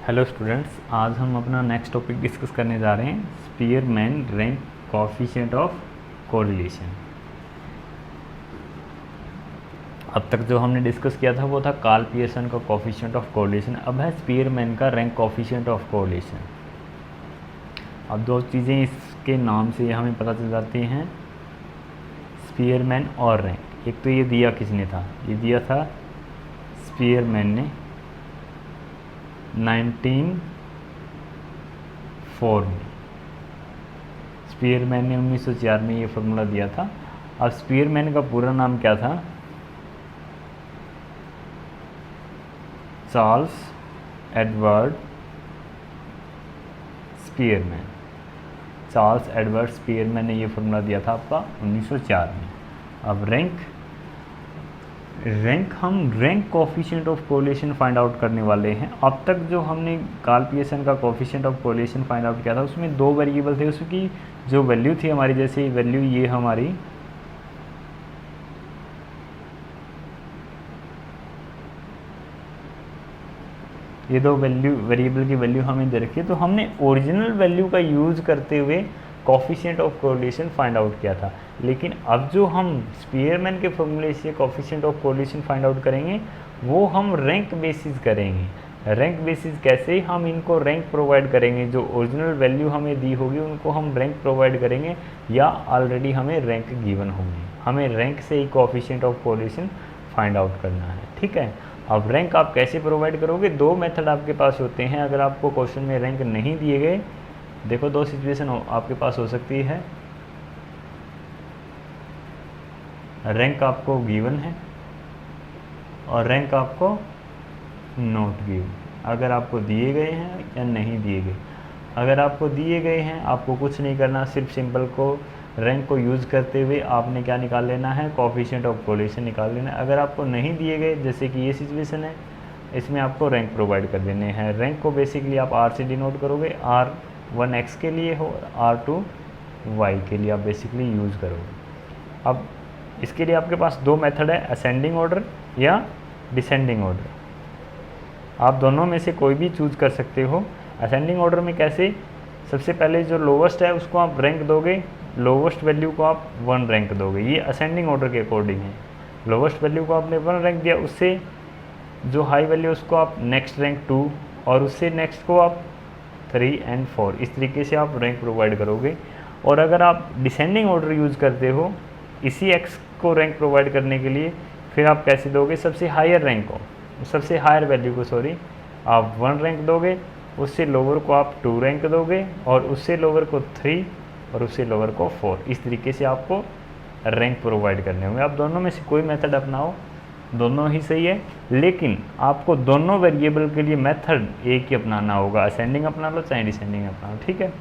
Hello students, आज हम अपना नेक्स्ट टॉपिक डिस्कस करने जा रहे हैं Spearman rank coefficient of correlation. अब तक जो हमने डिस्कस किया था वो था कार्ल पियर्सन का कोएफिशिएंट ऑफ कोरिलेशन। अब है स्पीयरमैन का रैंक कोएफिशिएंट ऑफ कोरिलेशन। अब दो चीज़ें इसके नाम से हमें पता चल जाती हैं, स्पीयरमैन और रैंक। एक तो ये दिया किसने था, ये दिया था स्पीयरमैन ने 1904 में। स्पीयरमैन ने 1904 में ये फार्मूला दिया था। अब स्पीयरमैन का पूरा नाम क्या था? Charles Edward Spearman. Charles Edward Spearman ने ये फार्मूला दिया था आपका 1904 में। अब रैंक हम rank coefficient of correlation find out करने वाले हैं। अब तक जो हमने कार्ल पियर्सन का coefficient of correlation find out किया था उसमें दो वेरिएबल थे, उसकी जो वैल्यू थी हमारी, जैसे वैल्यू ये हमारी ये दो वेरिएबल की वैल्यू हमें दे रखी है, तो हमने ओरिजिनल वैल्यू का यूज़ करते हुए coefficient of correlation find out किया था। लेकिन अब जो हम स्पीयरमैन के फॉर्मूले से coefficient of correlation find out करेंगे वो हम रैंक बेसिस करेंगे। रैंक बेसिस कैसे? हम इनको रैंक प्रोवाइड करेंगे, जो ओरिजिनल वैल्यू हमें दी होगी उनको हम रैंक प्रोवाइड करेंगे, या ऑलरेडी हमें रैंक गिवन होंगे। हमें रैंक से ही coefficient of correlation find out करना है, ठीक है। अब रैंक आप कैसे प्रोवाइड करोगे? दो मेथड आपके पास होते हैं। अगर आपको क्वेश्चन में रैंक नहीं दिए गए, देखो दो सिचुएशन आपके पास हो सकती है। रैंक आपको गिवन है और रैंक आपको नॉट गिवन। अगर आपको दिए गए हैं या नहीं दिए गए। अगर आपको दिए गए हैं, आपको कुछ नहीं करना, सिर्फ सिंपल को रैंक को यूज़ करते हुए आपने क्या निकाल लेना है, कोएफिशिएंट ऑफ कोरिलेशन निकाल लेना है। अगर आपको नहीं दिए गए, जैसे कि ये सिचुएशन है, इसमें आपको रैंक प्रोवाइड कर देने हैं। रैंक को बेसिकली आप R से डिनोट करोगे, R1 X के लिए हो, R2 Y के लिए आप बेसिकली यूज़ करोगे। अब इसके लिए आपके पास दो मेथड है, असेंडिंग ऑर्डर या डिसेंडिंग ऑर्डर। आप दोनों में से कोई भी चूज़ कर सकते हो। असेंडिंग ऑर्डर में कैसे? सबसे पहले जो लोवेस्ट है उसको आप रैंक दोगे, लोवेस्ट वैल्यू को आप 1 रैंक दोगे। ये असेंडिंग ऑर्डर के अकॉर्डिंग है। लोवेस्ट वैल्यू को आपने 1 रैंक दिया, उससे जो हाई वैल्यू उसको आप नेक्स्ट रैंक 2, और उससे नेक्स्ट को आप 3 और 4। इस तरीके से आप रैंक प्रोवाइड करोगे। और अगर आप डिसेंडिंग ऑर्डर यूज़ करते हो इसी एक्स को रैंक प्रोवाइड करने के लिए, फिर आप कैसे दोगे? सबसे हायर रैंक को, सबसे हायर वैल्यू को आप 1 रैंक दोगे, उससे लोअर को आप 2 रैंक दोगे, और उससे लोअर को 3 और उससे लोअर को 4। इस तरीके से आपको रैंक प्रोवाइड करने होंगे। आप दोनों में से कोई मेथड अपनाओ, दोनों ही सही है, लेकिन आपको दोनों वेरिएबल के लिए मेथड एक ही अपनाना होगा। असेंडिंग अपना लो चाहे डिसेंडिंग अपना लो, ठीक है।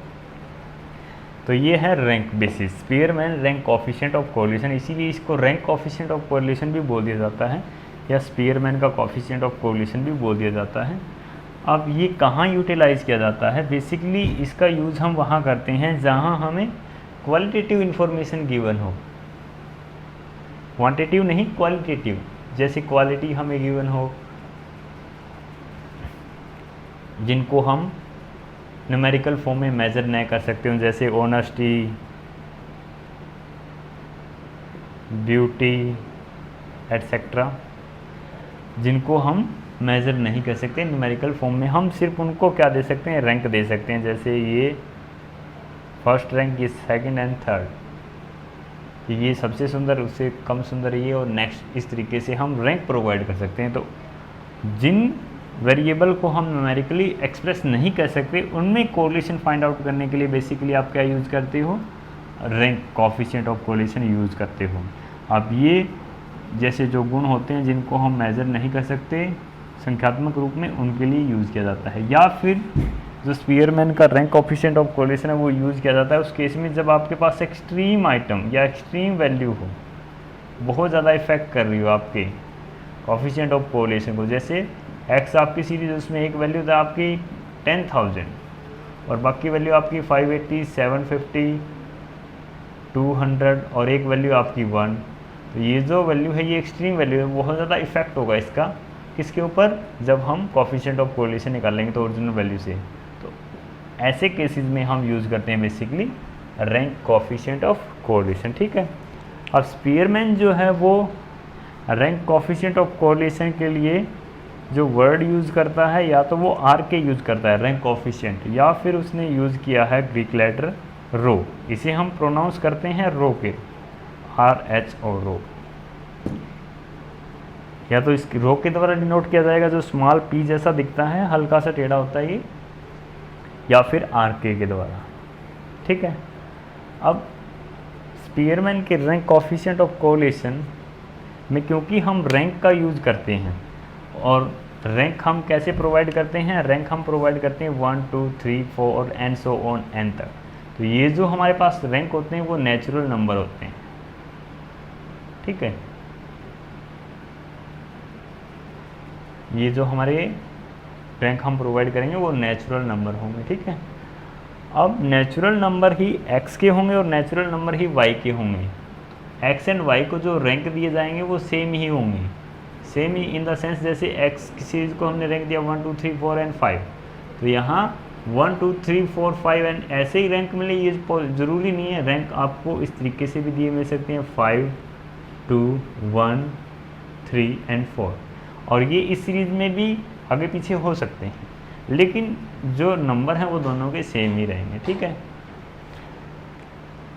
तो ये है rank basis, Spearman rank coefficient of correlation. इसीलिए इसको रैंक कोएफिशिएंट ऑफ कोरिलेशन भी बोल दिया जाता है, या स्पीयरमैन का कोएफिशिएंट ऑफ कोरिलेशन भी बोल दिया जाता है। अब ये कहाँ यूटिलाइज़ किया जाता है? बेसिकली इसका यूज़ हम वहाँ करते हैं जहाँ हमें क्वालिटेटिव इन्फॉर्मेशन गिवन हो, क्वांटिटेटिव नहीं क्वालिटेटिव। जैसे क्वालिटी हमें गिवन हो, जिनको हम न्यूमेरिकल फॉर्म में मेजर नहीं कर सकते हो, जैसे ऑनेस्टी, ब्यूटी एटसेट्रा, जिनको हम मेज़र नहीं कर सकते न्यूमेरिकल फॉर्म में। हम सिर्फ उनको क्या दे सकते हैं? रैंक दे सकते हैं। जैसे ये फर्स्ट रैंक, ये सेकंड एंड थर्ड, ये सबसे सुंदर, उससे कम सुंदर ये, और नेक्स्ट। इस तरीके से हम रैंक प्रोवाइड कर सकते हैं। तो जिन वेरिएबल को हम न्यूमेरिकली एक्सप्रेस नहीं कर सकते, उनमें कोरिलेशन फाइंड आउट करने के लिए बेसिकली आप क्या यूज़ करते हो? Rank coefficient of correlation use करते हो। अब ये जैसे जो गुण होते हैं जिनको हम मेज़र नहीं कर सकते संख्यात्मक रूप में, उनके लिए यूज़ किया जाता है। या फिर जो स्पीयरमैन का रैंक कोएफिशिएंट ऑफ कोरिलेशन है वो यूज़ किया जाता है उस केस में जब आपके पास एक्सट्रीम आइटम या एक्सट्रीम वैल्यू हो, बहुत ज़्यादा इफेक्ट कर रही हो आपके कोएफिशिएंट ऑफ कोरिलेशन को। जैसे एक्स आपकी सीरीज, उसमें एक वैल्यू था आपकी 10,000 और बाकी वैल्यू आपकी 580, 750, 200 और एक वैल्यू आपकी 1। तो ये जो वैल्यू है ये एक्सट्रीम वैल्यू है, बहुत ज़्यादा इफेक्ट होगा इसका किसके ऊपर, जब हम कोफिशिएंट ऑफ कोरिलेशन निकालेंगे तो ओरिजिनल वैल्यू से। तो ऐसे केसेस में हम यूज़ करते हैं basically rank coefficient of correlation, ठीक है। अब स्पीयरमैन जो है वो रैंक कोफिशिएंट ऑफ कोरिलेशन के लिए जो वर्ड यूज़ करता है, या तो वो आर के यूज़ करता है रैंक कोफिशिएंट, या फिर उसने यूज़ किया है ग्रीक लेटर रो। इसे हम प्रोनाउंस करते हैं रो के, RHO रो, या तो इस रो के द्वारा डिनोट किया जाएगा जो स्मॉल p जैसा दिखता है, हल्का सा टेढ़ा होता है ये, या फिर RK के द्वारा, ठीक है। अब स्पीयरमैन के रैंक कोफिशिएंट ऑफ कोरिलेशन में क्योंकि हम रैंक का यूज़ करते हैं, और रैंक हम कैसे प्रोवाइड करते हैं, रैंक हम प्रोवाइड करते हैं 1 2 3 4 और एंड सो ऑन n तक। तो ये जो हमारे पास रैंक होते हैं वो नेचुरल नंबर होते हैं, ठीक है। ये जो हमारे रैंक हम प्रोवाइड करेंगे वो नेचुरल नंबर होंगे, ठीक है। अब नेचुरल नंबर ही x के होंगे और नेचुरल नंबर ही y के होंगे। x एंड y को जो रैंक दिए जाएंगे वो सेम ही होंगे, same he in the sense जैसे x किसी चीज़ को हमने रैंक दिया 1 2 3 4 एंड 5, तो यहाँ 1 2 3 4 5 एंड ऐसे ही रैंक मिले, ये ज़रूरी नहीं है। रैंक आपको इस तरीके से भी दिए मिल सकते हैं 5 2 1 3 एंड 4, और ये इस सीरीज़ में भी आगे पीछे हो सकते हैं, लेकिन जो नंबर हैं वो दोनों के सेम ही रहेंगे, ठीक है।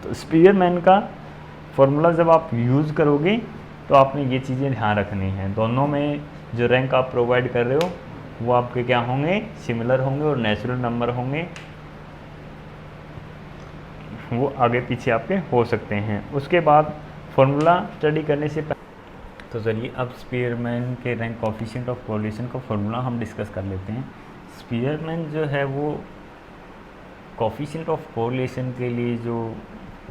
तो स्पीयरमैन का फॉर्मूला जब आप यूज़ करोगे तो आपने ये चीज़ें ध्यान रखनी है, दोनों में जो रैंक आप प्रोवाइड कर रहे हो वो आपके क्या होंगे, सिमिलर होंगे, और नेचुरल नंबर होंगे, वो आगे पीछे आपके हो सकते हैं। उसके बाद फॉर्मूला स्टडी करने से तो चलिए अब स्पीयरमैन के रैंक कोफिशिएंट ऑफ कोरिलेशन का फॉर्मूला हम डिस्कस कर लेते हैं। स्पीयरमैन जो है वो कोफिशिएंट ऑफ कोरिलेशन के लिए जो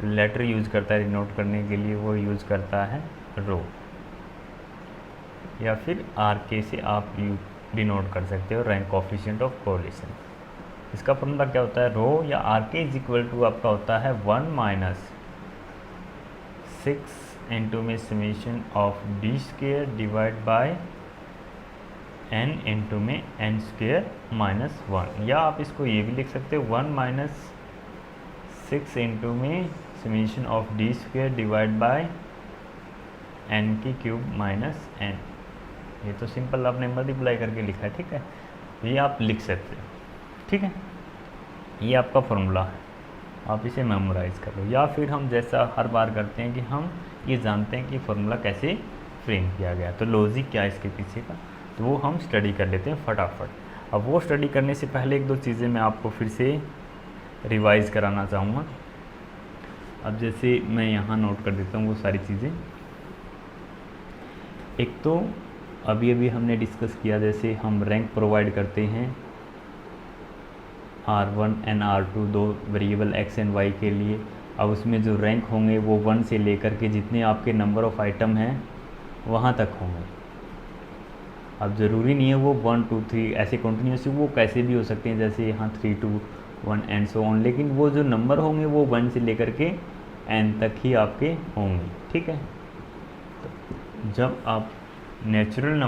लेटर यूज़ करता है डिनोट करने के लिए, वो यूज़ करता है रो, या फिर RK से आप डिनोट कर सकते हो रैंक कोफिशिएंट ऑफ कोरिलेशन। इसका फॉर्मूला क्या होता है, रो या RK इज इक्वल टू आपका होता है 1 माइनस 6 इंटू में summation of d square divide by n into में n स्क्वेयर माइनस 1, या आप इसको ये भी लिख सकते हो 1 माइनस 6 इंटू में summation of d square divide by n की क्यूब माइनस n। ये तो सिंपल आपने मल्टीप्लाई करके लिखा है, ठीक है, ये आप लिख सकते हो, ठीक है। ये आपका फॉर्मूला है, आप इसे मेमोराइज़ कर लो, या फिर हम जैसा हर बार करते हैं कि हम ये जानते हैं कि फॉर्मूला कैसे फ्रेम किया गया, तो लॉजिक क्या है इसके पीछे का, तो वो हम स्टडी कर लेते हैं फटाफट। अब वो स्टडी करने से पहले एक दो चीज़ें मैं आपको फिर से रिवाइज़ कराना चाहूँगा। अब जैसे मैं यहाँ नोट कर देता हूँ वो सारी चीज़ें। एक तो अभी अभी हमने डिस्कस किया, जैसे हम रैंक प्रोवाइड करते हैं R1 एंड R2 दो वेरिएबल x एंड y के लिए। अब उसमें जो रैंक होंगे वो 1 से लेकर के जितने आपके नंबर ऑफ़ आइटम हैं वहाँ तक होंगे। अब ज़रूरी नहीं है वो 1 2 3 ऐसे कंटिन्यूसली, वो कैसे भी हो सकते हैं, जैसे यहाँ 3 2 1 एंड सो ऑन, लेकिन वो जो नंबर होंगे वो 1 से लेकर के n तक ही आपके होंगे, ठीक है। तो जब आप नेचुरल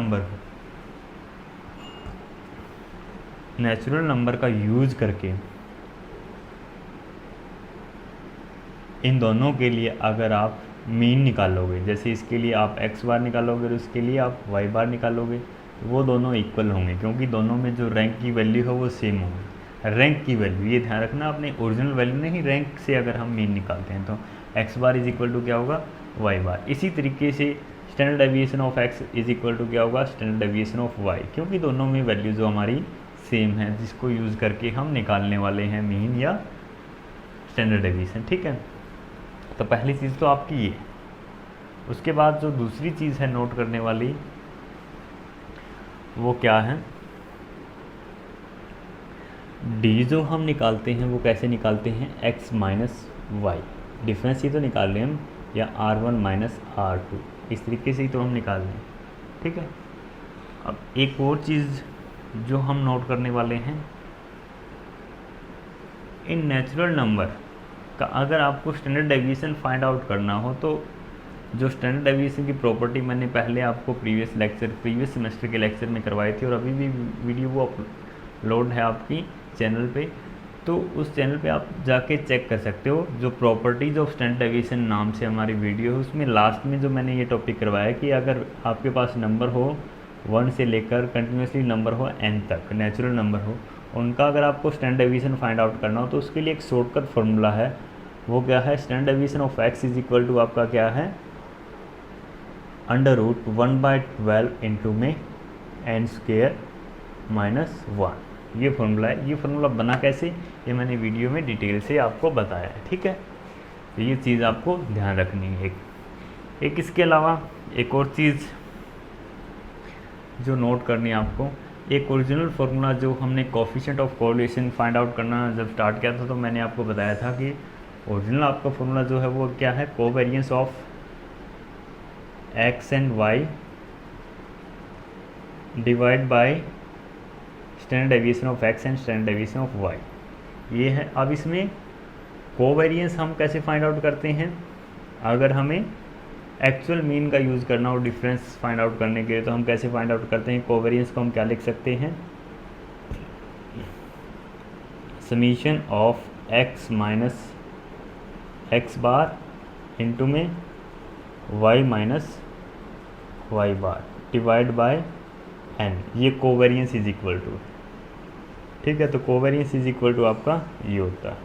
नंबर का यूज़ करके इन दोनों के लिए अगर आप मीन निकालोगे, जैसे इसके लिए आप x बार निकालोगे और इसके लिए आप y बार निकालोगे, तो वो दोनों इक्वल होंगे, क्योंकि दोनों में जो रैंक की वैल्यू है वो सेम होगी। रैंक की वैल्यू, ये ध्यान रखना, अपने ओरिजिनल वैल्यू नहीं, रैंक से अगर हम मीन निकालते हैं तो x bar is equal to क्या होगा, y बार। इसी तरीके से standard deviation of x is equal to क्या होगा, स्टैंडर्ड डेविएशन ऑफ y, क्योंकि दोनों में वैल्यू जो हमारी सेम है, जिसको यूज़ करके हम निकालने वाले हैं मीन या स्टैंडर्ड डेविएशन, ठीक है। तो पहली चीज़ तो आपकी ये। उसके बाद जो दूसरी चीज़ है नोट करने वाली, वो क्या है, डी जो हम निकालते हैं वो कैसे निकालते हैं, x माइनस वाई, डिफरेंस ही तो निकाल रहे हैं हम, या R1 माइनस R2, इस तरीके से ही तो हम निकाल रहे हैं, ठीक है। अब एक और चीज़ जो हम नोट करने वाले हैं, इन नेचुरल नंबर का अगर आपको स्टैंडर्ड डेविएशन फाइंड आउट करना हो तो जो स्टैंडर्ड डेविएशन की प्रॉपर्टी मैंने पहले आपको प्रीवियस सेमेस्टर के लेक्चर में करवाई थी, और अभी भी वीडियो वो अपलोड है आपकी चैनल पे, तो उस चैनल पे आप जाके चेक कर सकते हो। जो प्रॉपर्टीज़ ऑफ स्टैंडर्ड डेविएशन नाम से हमारी वीडियो है, उसमें लास्ट में जो मैंने ये टॉपिक करवाया कि अगर आपके पास नंबर हो 1 से लेकर कंटिन्यूसली नंबर हो n तक, नेचुरल नंबर हो, उनका अगर आपको स्टैंडर्ड डेविएशन फाइंड आउट करना हो तो उसके लिए एक शॉर्टकट फार्मूला है। वो क्या है? Standard deviation of x is equal to आपका क्या है? √1/12 इंटू में n² -1। ये फार्मूला है। ये फार्मूला बना कैसे, ये मैंने वीडियो में डिटेल से आपको बताया है, ठीक है। तो ये चीज़ आपको ध्यान रखनी है। एक इसके अलावा एक और चीज़ जो नोट करनी है आपको, एक ओरिजिनल फार्मूला जो हमने coefficient of correlation find out करना जब स्टार्ट किया था, तो मैंने आपको बताया था कि ओरिजिनल आपका फार्मूला जो है वो क्या है? Covariance of x and y divide by standard deviation of x and standard deviation of y, ये है। अब इसमें कोवेरिएंस हम कैसे फाइंड आउट करते हैं? अगर हमें एक्चुअल मीन का यूज़ करना हो डिफरेंस फाइंड आउट करने के लिए, तो हम कैसे फाइंड आउट करते हैं? कोवेरिएंस को हम क्या लिख सकते हैं? Summation of x minus x bar into में y minus y bar divide by n, ये कोवेरिएंस इज इक्वल टू, ठीक है। तो कोवेरिएंस इज इक्वल टू आपका ये होता है।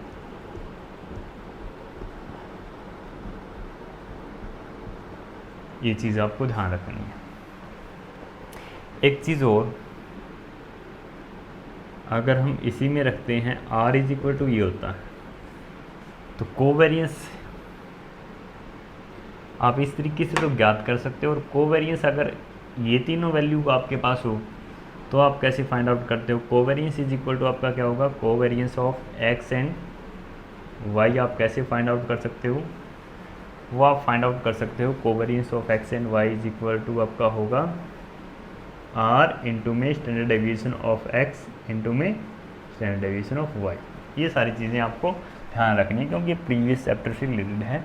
ये चीज़ आपको ध्यान रखनी है। एक चीज़ और, अगर हम इसी में रखते हैं r इज इक्वल टू ये होता है, तो कोवेरिएंस आप इस तरीके से तो ज्ञात कर सकते हो। और कोवेरिएंस अगर ये तीनों वैल्यू आपके पास हो तो आप कैसे फाइंड आउट करते हो? कोवेरिएंस इज इक्वल टू आपका क्या होगा? Covariance of x and y आप कैसे फाइंड आउट कर सकते हो? वो आप फाइंड आउट कर सकते हो। Covariance of x and y is equal to आपका होगा r इंटू में standard deviation of x into में स्टैंडर्ड डेविएशन ऑफ y। ये सारी चीज़ें आपको ध्यान रखनी है क्योंकि प्रीवियस चैप्टर से रिलेटेड है।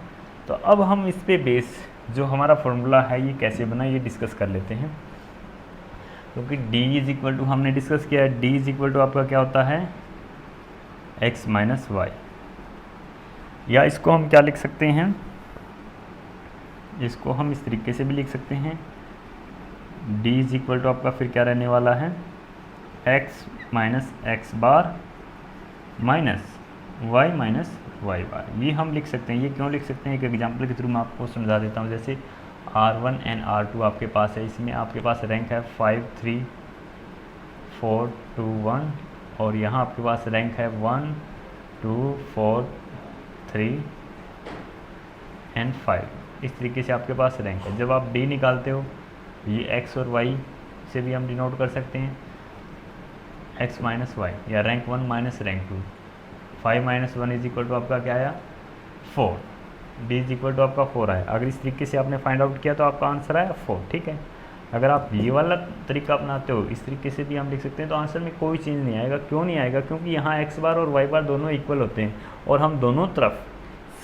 तो अब हम इस पे बेस जो हमारा फॉर्मूला है ये कैसे बना ये डिस्कस कर लेते हैं। क्योंकि d इज इक्वल टू हमने डिस्कस किया है, d इज इक्वल टू आपका क्या होता है? x माइनस वाई, या इसको हम क्या लिख सकते हैं? इसको हम इस तरीके से भी लिख सकते हैं, d इज इक्वल टू आपका फिर क्या रहने वाला है? x minus x bar minus y minus Y बार। ये हम लिख सकते हैं। ये क्यों लिख सकते हैं? एक एग्जांपल के थ्रू मैं आपको समझा देता हूँ। जैसे R1 एंड R2 आपके पास है, इसमें आपके पास रैंक है 5 3 4 2 1, और यहाँ आपके पास रैंक है 1 2 4 3 एंड 5। इस तरीके से आपके पास रैंक है। जब आप D निकालते हो, ये x और y से भी हम डिनोट कर सकते हैं, x माइनस वाई, या rank 1 minus rank 2। 5 minus 1 is equal to आपका क्या आया? 4। d इज इक्वल टू आपका 4 आया। अगर इस तरीके से आपने फाइंड आउट किया तो आपका आंसर आया 4, ठीक है। अगर आप ये वाला तरीका अपनाते हो, इस तरीके से भी हम लिख सकते हैं, तो आंसर में कोई चेंज नहीं आएगा। क्यों नहीं आएगा? क्योंकि यहाँ x बार और y बार दोनों इक्वल होते हैं और हम दोनों तरफ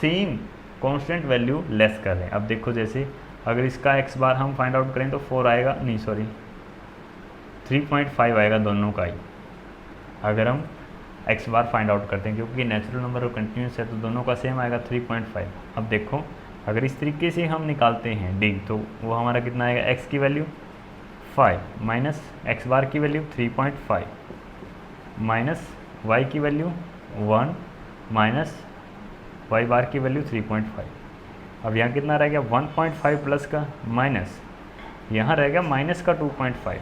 सेम कांस्टेंट वैल्यू लेस कर रहे हैं। अब देखो, जैसे अगर इसका x बार हम फाइंड आउट करें तो 4 आएगा, नहीं सॉरी 3.5 आएगा दोनों का ही, अगर हम x बार फाइंड आउट करते हैं, क्योंकि नेचुरल नंबर और कंटिन्यूस है तो दोनों का सेम आएगा 3.5। अब देखो, अगर इस तरीके से हम निकालते हैं d, तो वो हमारा कितना आएगा? x की वैल्यू 5 माइनस x बार की वैल्यू 3.5 माइनस y की वैल्यू 1 माइनस y बार की वैल्यू 3.5। अब यहाँ कितना रह गया? 1.5 प्लस का माइनस, यहाँ रह गया माइनस का 2.5,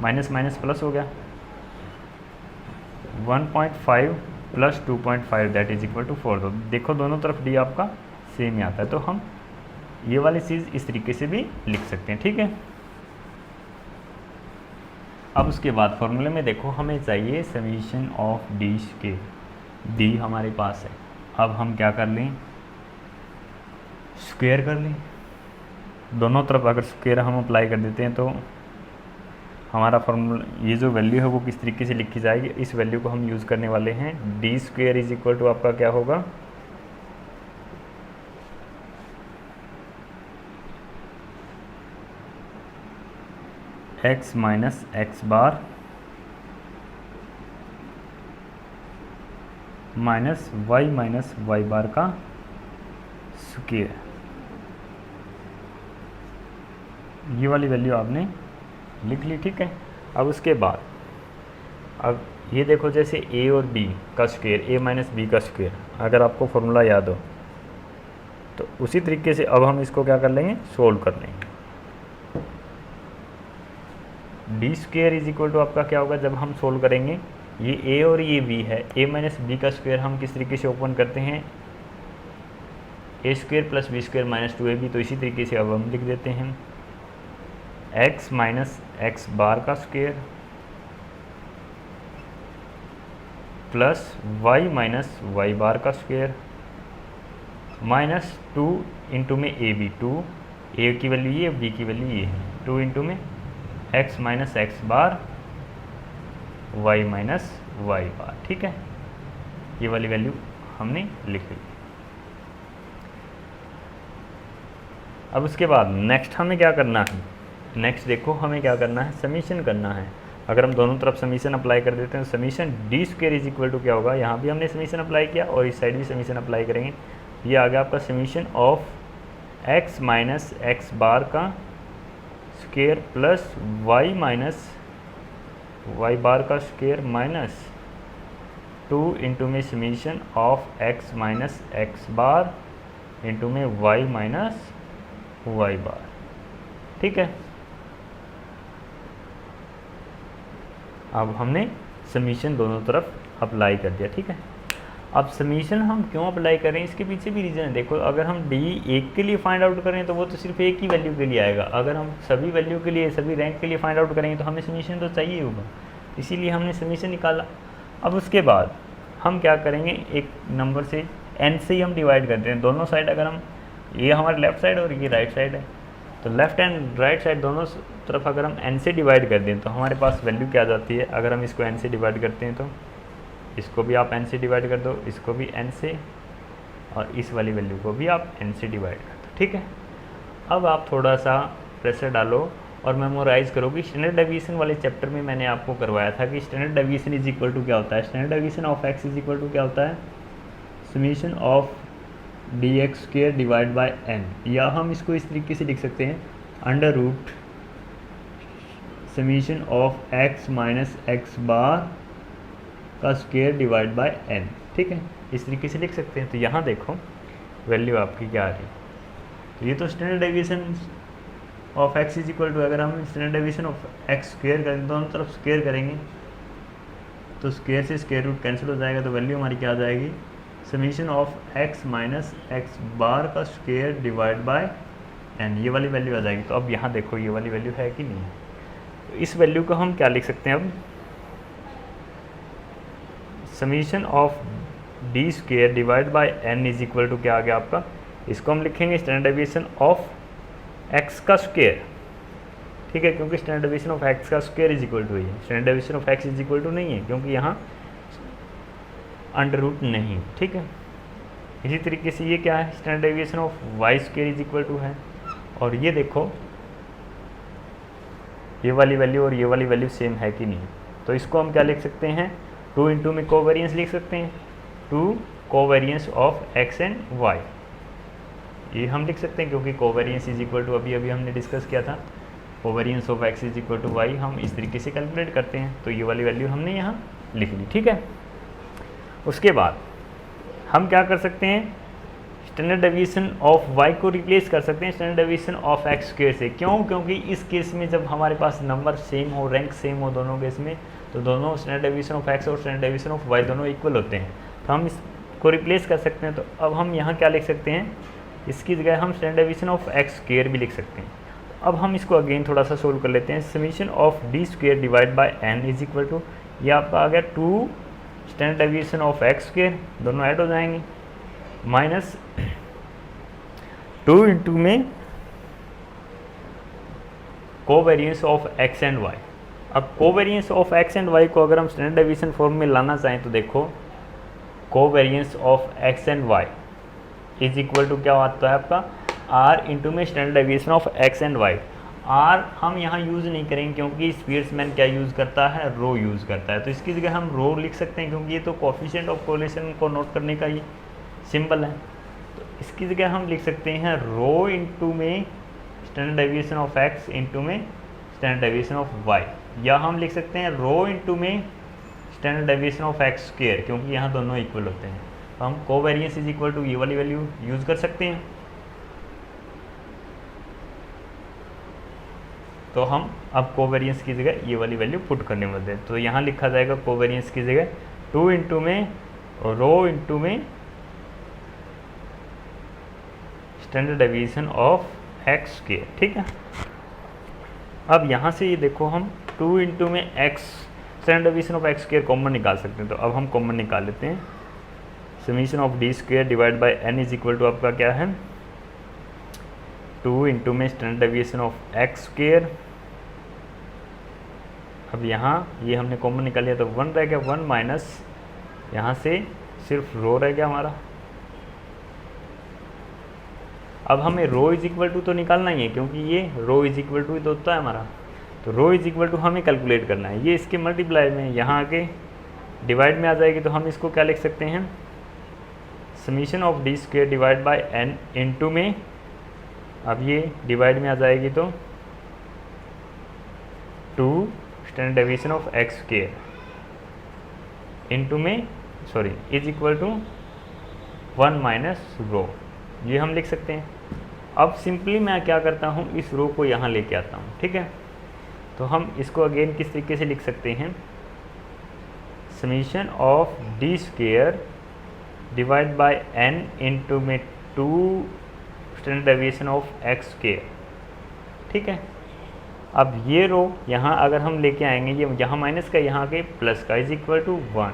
माइनस माइनस प्लस हो गया 1.5 plus 2.5 that is equal to 4। तो देखो दोनों तरफ d आपका सेम ही आता है, तो हम ये वाली चीज़ इस तरीके से भी लिख सकते हैं, ठीक है। अब उसके बाद फॉर्मूले में देखो, हमें चाहिए समीशन ऑफ d के, d हमारे पास है। अब हम क्या कर लें? स्क्वायर कर लें। दोनों तरफ अगर स्क्वायर हम अप्लाई कर देते हैं तो हमारा फॉर्मूला, ये जो वैल्यू है वो किस तरीके से लिखी जाएगी, इस वैल्यू को हम यूज़ करने वाले हैं। D square is equal to आपका क्या होगा? X minus x bar minus Y bar का स्क्वायर। ये वाली वैल्यू आपने लिख ली, ठीक है। अब उसके बाद अब ये देखो, जैसे ए और बी का स्क्वायर, ए माइनस बी का स्क्वायर, अगर आपको फॉर्मूला याद हो तो उसी तरीके से अब हम इसको क्या कर लेंगे, सोल्व कर लेंगे। D square is equal to आपका क्या होगा जब हम सोल्व करेंगे, ये ए और ये बी है, ए माइनस बी का स्क्वायर हम किस तरीके से ओपन करते हैं, A square plus B square minus 2ab, तो इसी तरीके से अब हम लिख देते हैं एक्स माइनस एक्स बार का square plus Y minus Y bar का स्क्वायर माइनस 2 इंटू में ए बी, 2 ए की वैल्यू ये, बी की वैल्यू ये है, 2 इंटू में एक्स माइनस एक्स बार वाई माइनस वाई बार, ठीक है। ये वाली वैल्यू हमने लिख ली। अब उसके बाद नेक्स्ट हमें क्या करना है, नेक्स्ट देखो हमें क्या करना है, समीशन करना है। अगर हम दोनों तरफ समीशन अप्लाई कर देते हैं तो summation D square is equal to क्या होगा, यहाँ भी हमने समीशन अप्लाई किया और इस साइड भी समीशन अप्लाई करेंगे। ये आ गया आपका summation of X minus x bar का square plus Y minus Y bar का स्क्वायर माइनस 2 इंटू में summation of X minus x bar into में वाई माइनस वाई बार, ठीक है। अब हमने समीशन दोनों तरफ अप्लाई कर दिया, ठीक है। अब समीशन हम क्यों अप्लाई करें, इसके पीछे भी रीज़न है। देखो, अगर हम डी एक के लिए फाइंड आउट करें तो वो तो सिर्फ एक ही वैल्यू के लिए आएगा, अगर हम सभी वैल्यू के लिए, सभी रैंक के लिए फाइंड आउट करेंगे तो हमें समीशन तो चाहिए होगा, इसीलिए हमने समीशन निकाला। अब उसके बाद हम क्या करेंगे, एक नंबर से n से ही हम डिवाइड करते हैं दोनों साइड। अगर हम, ये हमारे लेफ्ट साइड और ये राइट साइड है, तो लेफ्ट एंड राइट साइड दोनों तरफ अगर हम n से डिवाइड कर दें तो हमारे पास वैल्यू क्या आ जाती है। अगर हम इसको n से डिवाइड करते हैं तो इसको भी आप n से डिवाइड कर दो, इसको भी n से, और इस वाली वैल्यू को भी आप n से डिवाइड कर दो, ठीक है। अब आप थोड़ा सा प्रेशर डालो और मेमोराइज़ करो कि स्टैंडर्ड डेविएशन वाले चैप्टर में मैंने आपको करवाया था कि standard deviation is equal to क्या होता है। Standard deviation of x is equal to क्या होता है, summation of D X square divide by N, या हम इसको इस तरीके से लिख सकते हैं under root summation of X minus x bar का स्क्वायर डिवाइड बाय एन, ठीक है, इस तरीके से लिख सकते हैं। तो यहाँ देखो वैल्यू आपकी क्या आ रही है, तो ये तो standard deviation of x is equal to, अगर हम standard deviation of x square करें, दोनों तरफ स्क्वायर करेंगे तो स्क्वायर से स्क्वायर रूट कैंसिल हो जाएगा, तो वैल्यू हमारी क्या आ जाएगी, summation of X minus x bar का स्क्वायर डिवाइड बाय एन, ये वाली वैल्यू आ जाएगी। तो अब यहाँ देखो ये वाली वैल्यू है कि नहीं है, तो इस वैल्यू को हम क्या लिख सकते हैं, अब summation of D square divide by N is equal to क्या आ गया आपका, इसको हम लिखेंगे स्टैंडर्ड डेविएशन ऑफ एक्स का स्क्वायर, ठीक है, क्योंकि स्टैंडर्ड डेविएशन ऑफ एक्स का स्क्वायर इज इक्वल टू है, standard deviation of x is equal to नहीं है क्योंकि यहाँ अंडर रूट नहीं, ठीक है। इसी तरीके से ये क्या है, standard deviation of y square is equal to है, और ये देखो ये वाली वैल्यू और ये वाली वैल्यू सेम है कि नहीं, तो इसको हम क्या लिख सकते हैं, 2 इंटू में कोवेरियंस लिख सकते हैं, 2 covariance of x and y, ये हम लिख सकते हैं क्योंकि कोवेरियंस इज इक्वल टू अभी अभी हमने डिस्कस किया था, covariance of x is equal to y हम इस तरीके से कैलकुलेट करते हैं, तो ये वाली वैल्यू हमने यहाँ लिख ली, ठीक है। उसके बाद हम क्या कर सकते हैं, स्टैंडर्ड डेविएशन ऑफ वाई को रिप्लेस कर सकते हैं standard deviation of x square से, क्यों, क्योंकि इस केस में जब हमारे पास नंबर सेम हो, रैंक सेम हो दोनों केस में, तो दोनों स्टैंडर्ड डेविएशन ऑफ एक्स और स्टैंडर्ड डेविएशन ऑफ वाई दोनों इक्वल होते हैं, तो हम इसको रिप्लेस कर सकते हैं। तो अब हम यहाँ क्या लिख सकते हैं, इसकी जगह हम standard deviation of x square भी लिख सकते हैं। अब हम इसको अगेन थोड़ा सा सोल्व कर लेते हैं, summation of D square divide by N is equal to, ये आपका आ गया 2 standard deviation of x square, दोनों ऐड हो जाएंगे, माइनस 2 इंटू में covariance of x and Y. अब covariance of x and Y को अगर हम स्टैंडर्ड डेविएशन फॉर्म में लाना चाहें तो देखो covariance of x and y is equal to क्या आता है आपका, आर इंटू में standard deviation of x and y. R हम यहाँ यूज़ नहीं करेंगे क्योंकि स्पीयर्समैन क्या यूज़ करता है, रो यूज़ करता है, तो इसकी जगह हम रो लिख सकते हैं क्योंकि ये तो कोफिशिएंट ऑफ कोरिलेशन को नोट करने का ये सिंबल है। तो इसकी जगह हम लिख सकते हैं रो इंटू में standard deviation of x into में स्टैंडर्ड डेविएशन ऑफ वाई, या हम लिख सकते हैं रो इंटू में standard deviation of x square, क्योंकि यहाँ दोनों इक्वल होते हैं। तो हम कोवेरिएंस इज इक्वल टू ये वाली वैल्यू यूज़ कर सकते हैं। तो हम अब कोवेरिएंस की जगह ये वाली वैल्यू पुट करने वाले हैं। तो यहाँ लिखा जाएगा कोवेरिएंस की जगह 2 इंटू में रो इंटू में standard deviation of x square, ठीक है। अब यहाँ से ये देखो हम 2 इंटू में x standard deviation of x square common निकाल सकते हैं। तो अब हम कॉमन निकाल लेते हैं। Summation of D square divide by N is equal to आपका क्या है, 2 इंटू में standard deviation of x square. अब यहाँ ये हमने कॉमन निकाल लिया तो 1 रह गया, 1 माइनस यहाँ से सिर्फ रो रह गया हमारा। अब हमें रो इज इक्वल टू तो निकालना ही है क्योंकि ये रो इज इक्वल टू ही तो होता है हमारा। तो रो इज इक्वल टू हमें कैलकुलेट करना है, ये इसके मल्टीप्लाई में यहाँ आके डिवाइड में आ जाएगी। तो हम इसको क्या लिख सकते हैं, summation of D square divide by N into में, अब ये डिवाइड में आ जाएगी तो 2 standard deviation of x square into में sorry is equal to 1 minus rho, ये हम लिख सकते हैं। अब सिंपली मैं क्या करता हूँ, इस रो को यहाँ लेके आता हूँ, ठीक है। तो हम इसको अगेन किस तरीके से लिख सकते हैं, summation of D square divide by N into में 2 standard deviation of x square, ठीक है। अब ये रो यहाँ अगर हम लेके आएंगे, ये यहाँ माइनस का यहाँ के प्लस का इज इक्वल टू 1।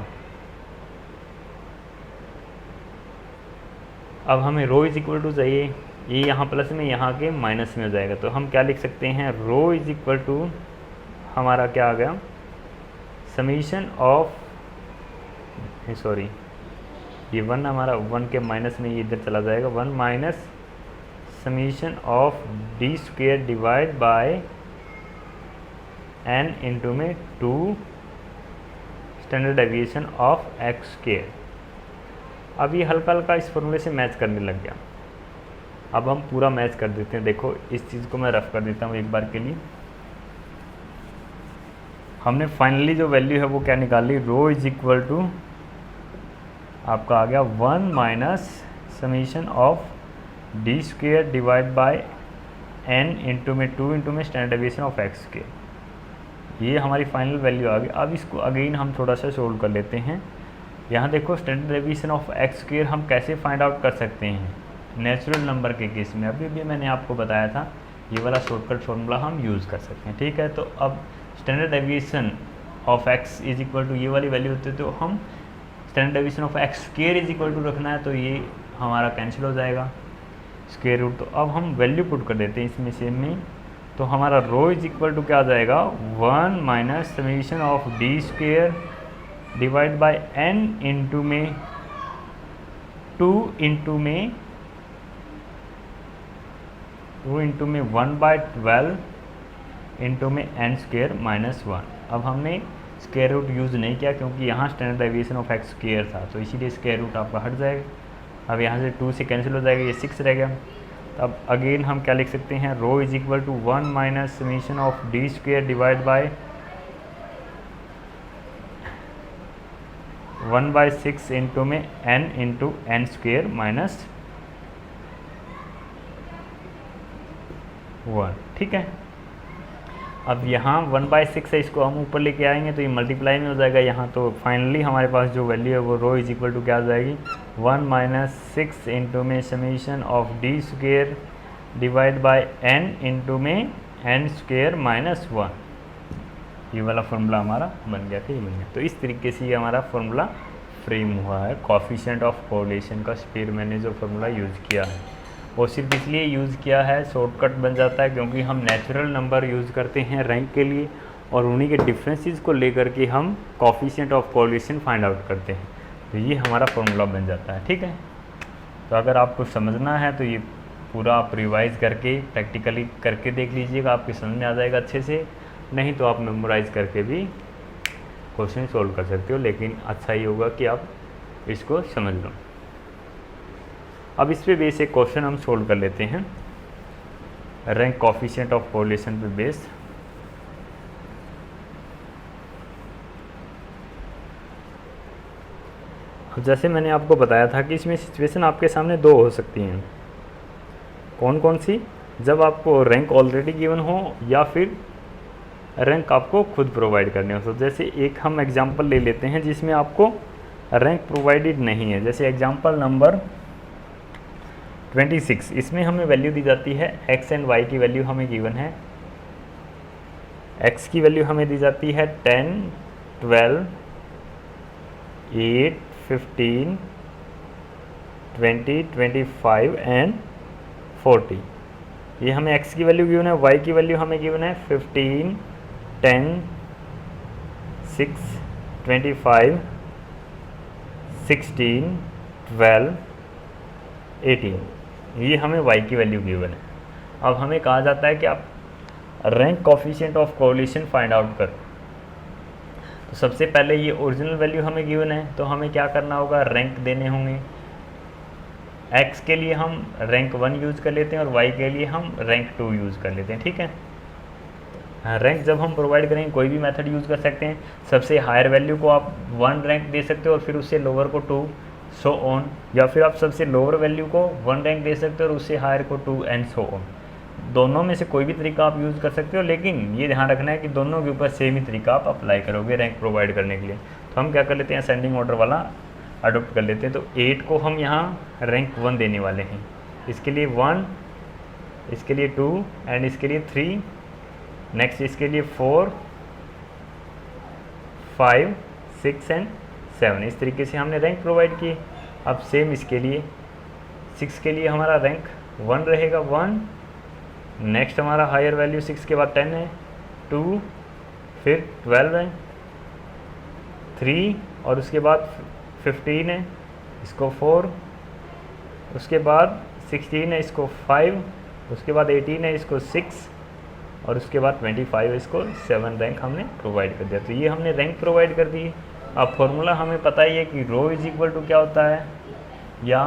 अब हमें रो इज इक्वल टू चाहिए, ये यहाँ प्लस में यहाँ के माइनस में हो जाएगा। तो हम क्या लिख सकते हैं, रो इज इक्वल टू हमारा क्या आ गया, समीशन ऑफ सॉरी ये 1 हमारा 1 के माइनस में ये इधर चला जाएगा, 1 minus summation of D square divide by N into में 2 standard deviation of x square. अब ये हल्का हल्का इस फॉर्मूले से मैच करने लग गया। अब हम पूरा मैच कर देते हैं। देखो इस चीज़ को मैं रफ कर देता हूँ एक बार के लिए। हमने फाइनली जो वैल्यू है वो क्या निकाली, रो इज इक्वल टू आपका आ गया 1 minus summation of D square divide by N into में 2 इंटू में स्टैंडर्ड डेविएशन ऑफ एक्स के। ये हमारी फाइनल वैल्यू आ गई। अब इसको अगेन हम थोड़ा सा सोल्व कर लेते हैं। यहाँ देखो standard deviation of x square हम कैसे फाइंड आउट कर सकते हैं नेचुरल नंबर के केस में। अभी भी मैंने आपको बताया था, ये वाला शॉर्टकट फॉर्मूला हम यूज़ कर सकते हैं, ठीक है। तो अब standard deviation of x is equal to ये वाली वैल्यू होती है, तो हम standard deviation of x square is equal to रखना है, तो ये हमारा कैंसिल हो जाएगा स्क्वायर रूट। तो अब हम वैल्यू पुट कर देते हैं इसमें सेम में। तो हमारा रो इज इक्वल टू क्या आ जाएगा, 1 minus summation of D square divide by N into में 2 इंटू में 1/12 इंटू में एन स्क्वायर माइनस 1। अब हमने स्क्वायर रूट यूज़ नहीं किया क्योंकि यहाँ standard deviation of x square था, तो इसीलिए स्क्वायर रूट आपका हट जाएगा। अब यहाँ से 2 से कैंसिल हो जाएगा, ये 6 रह गया। अब अगेन हम क्या लिख सकते हैं, rho is equal to 1 minus summation of D square divide by 1/6 into में n into N square minus 1, ठीक है। अब यहाँ 1/6 है, इसको हम ऊपर लेके आएंगे तो ये मल्टीप्लाई में हो जाएगा यहाँ। तो फाइनली हमारे पास जो वैल्यू है वो रो इज इक्वल टू क्या आ जाएगी, 1 माइनस 6 इंटू में summation of D square divide by n into में एन स्क्वायर माइनस 1। ये वाला फार्मूला हमारा बन गया, ठीक बन गया। तो इस तरीके से ये हमारा फार्मूला फ्रेम हुआ है कोएफिशिएंट ऑफ कोरिलेशन का। फिर मैंने जो फार्मूला यूज़ किया है वो सिर्फ इसलिए यूज़ किया है, शॉर्टकट बन जाता है, क्योंकि हम नेचुरल नंबर यूज़ करते हैं रैंक के लिए और उन्हीं के डिफरेंसेस को लेकर के हम coefficient of correlation find out करते हैं। तो ये हमारा फार्मूला बन जाता है, ठीक है। तो अगर आपको समझना है तो ये पूरा आप रिवाइज़ करके प्रैक्टिकली करके देख लीजिएगा, आपके समझ में आ जाएगा अच्छे से। नहीं तो आप मेमोराइज़ करके भी क्वेश्चन सोल्व कर सकते हो, लेकिन अच्छा ही होगा कि आप इसको समझ लो। अब इस पे बेस एक क्वेश्चन हम सोल्व कर लेते हैं, रैंक कोफिशिएंट ऑफ कोरिलेशन पे बेस्ड। जैसे मैंने आपको बताया था कि इसमें सिचुएशन आपके सामने दो हो सकती हैं। कौन कौन सी? जब आपको रैंक ऑलरेडी गिवन हो या फिर रैंक आपको खुद प्रोवाइड करने हो। तो जैसे एक हम एग्जांपल ले लेते हैं जिसमें आपको रैंक प्रोवाइडेड नहीं है। जैसे एग्जांपल नंबर 26, इसमें हमें वैल्यू दी जाती है x एंड y की वैल्यू हमें गिवन है। x की वैल्यू हमें दी जाती है 10, 12, 8, 15, 20, 25 एंड 40। ये हमें x की वैल्यू गिवन है, y की वैल्यू हमें गिवन है 15, 10, 6, 25, 16, 12, 18। ये हमें y की वैल्यू गिवन है। अब हमें कहा जाता है कि आप rank coefficient of correlation find out कर। तो सबसे पहले ये ओरिजिनल वैल्यू हमें गिवन है, तो हमें क्या करना होगा, रैंक देने होंगे। x के लिए हम रैंक 1 यूज़ कर लेते हैं और y के लिए हम रैंक 2 यूज़ कर लेते हैं, ठीक है। रैंक जब हम प्रोवाइड करेंगे कोई भी मेथड यूज़ कर सकते हैं। सबसे हायर वैल्यू को आप 1 रैंक दे सकते हो और फिर उससे लोअर को 2, सो ऑन। या फिर आप सबसे लोअर वैल्यू को 1 रैंक दे सकते हो और उससे हायर को 2 एंड सो ऑन। दोनों में से कोई भी तरीका आप यूज़ कर सकते हो, लेकिन ये ध्यान रखना है कि दोनों के ऊपर सेम ही तरीका आप अप्लाई करोगे रैंक प्रोवाइड करने के लिए। तो हम क्या कर लेते हैं, असेंडिंग ऑर्डर वाला अडोप्ट कर लेते हैं। तो 8 को हम यहाँ रैंक 1 देने वाले हैं, इसके लिए 1, इसके लिए 2 एंड इसके लिए 3, नेक्स्ट इसके लिए 4, 5, 6 एंड 7। इस तरीके से हमने रैंक प्रोवाइड की। अब सेम इसके लिए 6 के लिए हमारा रैंक 1 रहेगा, 1। नेक्स्ट हमारा हायर वैल्यू 6 के बाद 10 है, 2, फिर 12 है, 3 और उसके बाद 15 है, इसको 4, उसके बाद 16 है, इसको 5, उसके बाद 18 है, इसको 6 और उसके बाद 25 है, इसको 7 रैंक हमने प्रोवाइड कर दिया। तो ये हमने रैंक प्रोवाइड कर दी। अब फॉर्मूला हमें पता ही है कि रो इज इक्वल टू क्या होता है, या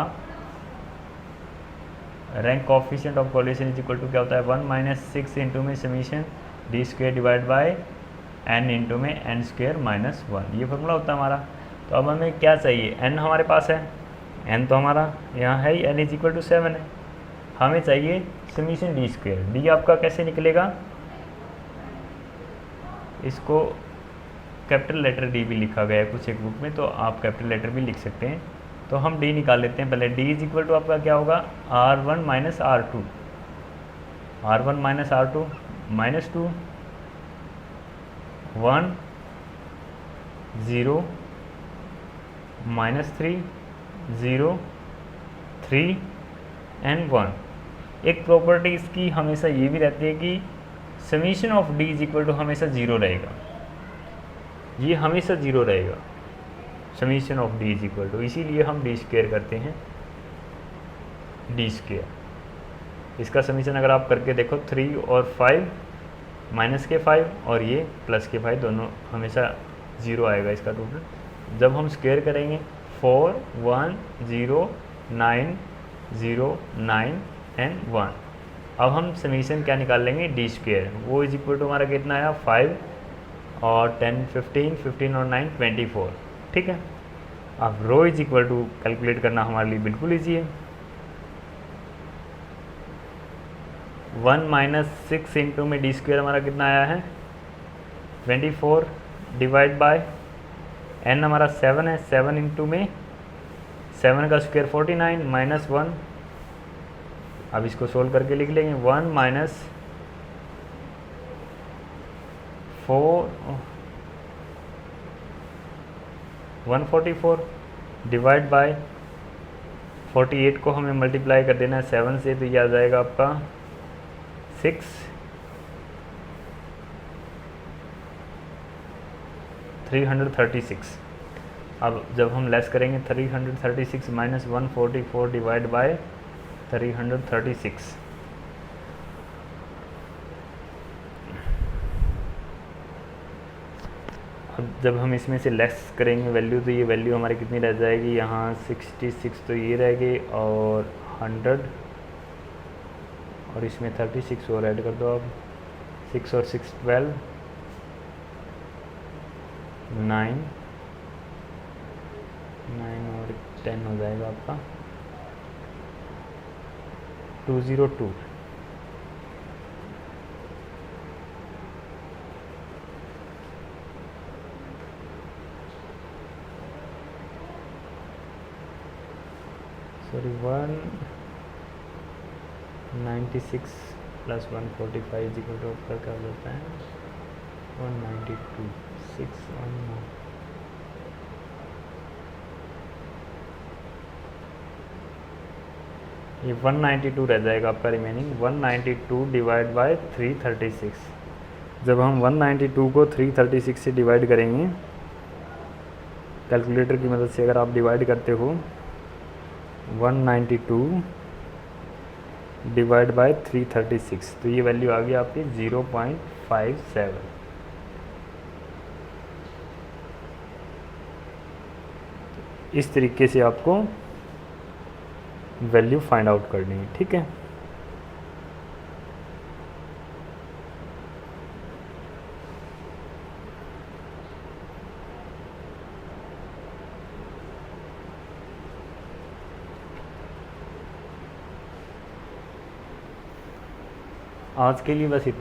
rank coefficient of correlation is equal to क्या होता है, 1 माइनस 6 इंटू में summation D square divide by n into में n स्क्वायर माइनस 1। ये फॉर्मूला होता है हमारा। तो अब हमें क्या चाहिए, n हमारे पास है, n तो हमारा यहाँ है ही, n इज इक्वल टू 7 है। हमें चाहिए समीशन डी स्क्वायर। डी आपका कैसे निकलेगा, इसको कैपिटल लेटर डी भी लिखा गया है कुछ एक बुक में, तो आप कैपिटल लेटर भी लिख सकते हैं। तो हम डी निकाल लेते हैं पहले। डी इज इक्वल टू आपका क्या होगा, R1 minus R2, R1 minus R2 minus 2, 1, 0, minus 3, 0, 3 and 1। एक प्रॉपर्टी इसकी हमेशा ये भी रहती है कि summation of D is equal to हमेशा 0 रहेगा। ये हमेशा 0 रहेगा, summation of D is equal to, इसीलिए हम डी स्क्वायर करते हैं, डी स्क्वायर। इसका समीशन अगर आप करके देखो 3 और 5, माइनस के 5 और ये प्लस के 5, दोनों हमेशा 0 आएगा इसका टोटल। जब हम स्क्वायर करेंगे 4, 1, 0, 9, 0, 9 एंड 1। अब हम समीशन क्या निकाल लेंगे, डी स्क्वायर। वो इज इक्वल टू हमारा कितना आया, 5 और 10, 15, 15 और 9, 24, ठीक है। अब रो इज इक्वल टू कैलकुलेट करना हमारे लिए बिल्कुल ईजी है। 1 माइनस 6 इंटू में डी स्क्वायर हमारा कितना आया है, 24 डिवाइड बाय n हमारा 7 है, 7 इंटू में 7 का स्क्वायर 49 माइनस 1। अब इसको सोल्व करके लिख लेंगे, 1 माइनस 4, 144 डिवाइड बाय 48 को हमें मल्टीप्लाई कर देना है 7 से, तो ये आ जाएगा आपका 6, 336। अब जब हम लेस करेंगे 336 माइनस 144 डिवाइड बाय 336। अब जब हम इसमें से लेस करेंगे वैल्यू तो ये वैल्यू हमारी कितनी रह जाएगी, यहाँ 66 तो ये रह गई, और 100 और इसमें 36 और ऐड कर दो अब, 6 और 6 12, 9 और 10 हो जाएगा आपका 202। सॉरी 196 प्लस 145 इक्वल टू ऊपर क्या होता है 192 619। ये 192 रह जाएगा आपका रिमेनिंग, 192 डिवाइड बाय 336। जब हम 192 को 336 से डिवाइड करेंगे कैलकुलेटर की मदद से, अगर आप डिवाइड करते हो 192 डिवाइड बाय 336 तो ये वैल्यू आ गई आपकी 0.57। इस तरीके से आपको वैल्यू फाइंड आउट करनी है, ठीक है। आज के लिए बस इतना।